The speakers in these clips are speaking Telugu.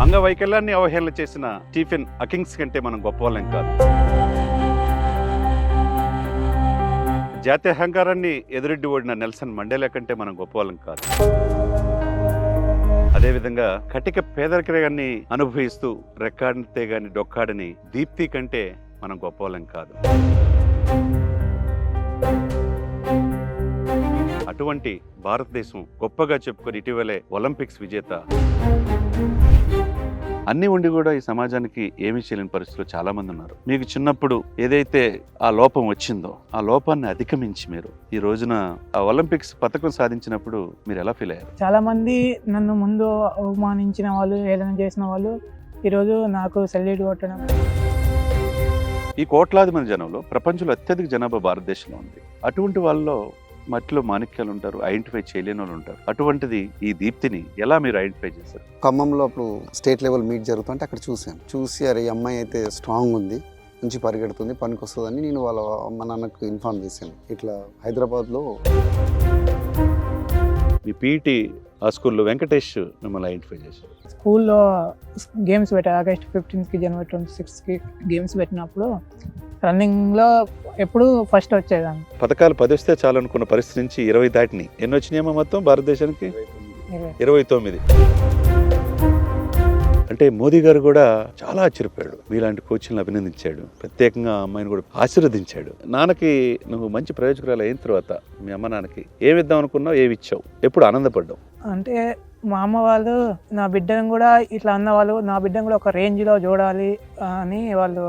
అంగవైకల్యాన్ని అవహేళన చేసిన స్టీఫెన్ హకింగ్స్ కంటే మనం గొప్పవాళ్ళం కాదు. జాతీయ అహంకారాన్ని ఎదురెడ్డి ఓడిన నెల్సన్ మండేలా కంటే మనం గొప్పవాళ్ళం కాదు. అదేవిధంగా కటిక పేదరికాన్ని అనుభవిస్తూ రెక్కాడితే గాని డొక్కాడని దీప్తి కంటే మనం గొప్పవాళ్ళం కాదు. అటువంటి భారతదేశం గొప్పగా చెప్పుకొని ఇటీవలే ఒలింపిక్స్ విజేత అన్ని ఉండి కూడా ఈ సమాజానికి ఏమీ చేయలేని పరిస్థితులు చాలా మంది ఉన్నారు. మీకు చిన్నప్పుడు ఏదైతే ఆ లోపం వచ్చిందో ఆ లోపాన్ని అధిగమించి మీరు ఈ రోజున ఆ ఒలింపిక్స్ పథకం సాధించినప్పుడు మీరు ఎలా ఫీల్ అయ్యారు? చాలా మంది నన్ను ముందు అవమానించిన వాళ్ళు, ఏదైనా చేసిన వాళ్ళు ఈరోజు నాకు సెల్యూట్ కొట్టడం. ఈ కోట్లాది మంది జనంలో ప్రపంచంలో అత్యధిక జనాభా భారతదేశంలో ఉంది. అటువంటి వాళ్ళలో మట్టిలో మాణిక్యాలు ఉంటారు, ఐడెంటిఫై చేయలేని వాళ్ళు ఉంటారు. అటువంటిది ఈ దీప్తిని ఎలా మీరు ఐడెంటిఫై చేశారు? ఖమ్మంలో అప్పుడు స్టేట్ లెవెల్ మీట్ జరుగుతుంటే అక్కడ చూసి అరే ఈ అమ్మాయి అయితే స్ట్రాంగ్ ఉంది, మంచి పరిగెడుతుంది, పనికి వస్తుందని నేను వాళ్ళ అమ్మ నాన్నకు ఇన్ఫార్మ్ చేశాను. ఇట్లా హైదరాబాద్లో మీ పీఈటీ ఆ స్కూల్లో వెంకటేష్ మిమ్మల్ని ఐడెంటిఫై చేశారు. స్కూల్లో గేమ్స్ పెట్టారు. ఆగస్ట్ 15కి జనవరి 26కి గేమ్స్ పెట్టినప్పుడు రన్నింగ్లో ఎప్పుడు ఫస్ట్ వచ్చేదాన్ని. పథకాలు 10 వస్తే చాలు అనుకున్న పరిస్థితి నుంచి 20 దాటిని. ఎన్ని వచ్చినాయేమో మొత్తం భారతదేశానికి? 29. అంటే మోదీ గారు కూడా చాలా ఆశ్చర్యపోయాడు. మీలాంటి కోచ్లను అభినందించాడు, ప్రత్యేకంగా అమ్మాయిని కూడా ఆశీర్వదించాడు. నాన్నకి నువ్వు మంచి ప్రయోజకురాలు అయిన తర్వాత మీ అమ్మ నాన్నకి ఏమిద్దాం అనుకున్నావు, ఏమి ఇచ్చావు, ఎప్పుడు ఆనందపడ్డావు? అంటే మా అమ్మ వాళ్ళు నా బిడ్డను కూడా ఇట్లా అన్నవాళ్ళు, నా బిడ్డను కూడా ఒక రేంజ్లో చూడాలి అని వాళ్ళు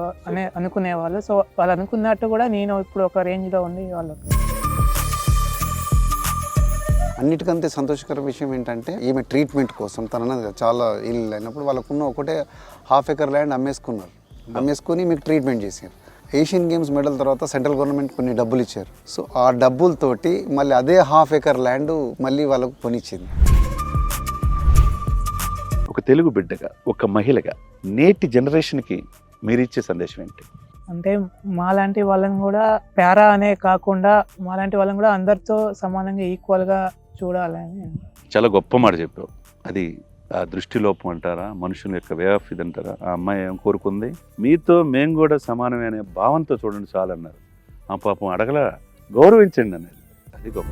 అనుకునేవాళ్ళు. సో వాళ్ళు అనుకున్నట్టు కూడా నేను ఇప్పుడు ఒక రేంజ్లో ఉండి వాళ్ళు. అన్నిటికంటే సంతోషకర విషయం ఏంటంటే ఈమె ట్రీట్మెంట్ కోసం తనన్నది చాలా ఇల్లు అయినప్పుడు వాళ్ళకున్న ఒకటే ½ ఎకర్ ల్యాండ్ అమ్మేసుకొని మీకు ట్రీట్మెంట్ చేశారు. ఏషియన్ గేమ్స్ మెడల్ తర్వాత సెంట్రల్ గవర్నమెంట్ కొన్ని డబ్బులు ఇచ్చారు. సో ఆ డబ్బులతోటి మళ్ళీ అదే ½ ఎకర్ ల్యాండ్ మళ్ళీ వాళ్ళకు కొనిచ్చింది. ఒక తెలుగు బిడ్డగా, ఒక మహిళగా నేటి జనరేషన్కి మీరు ఇచ్చే సందేశం ఏంటి? అంటే మాలాంటి వాళ్ళని కూడా పారా అనే కాకుండా మాలాంటి వాళ్ళని కూడా అందరితో సమానంగా ఈక్వల్గా చూడాలని. చాలా గొప్ప మాట చెప్పావు. అది ఆ దృష్టి లోపం అంటారా, మనుషుల యొక్క వే ఆఫ్ ఇది అంటారా? ఆ అమ్మాయి ఏం కోరుకుంది, మీతో మేము కూడా సమానమే అనే భావంతో చూడండి చాలన్నారు. ఆ పాపం అడగల, గౌరవించండి అనేది. అది గొప్ప.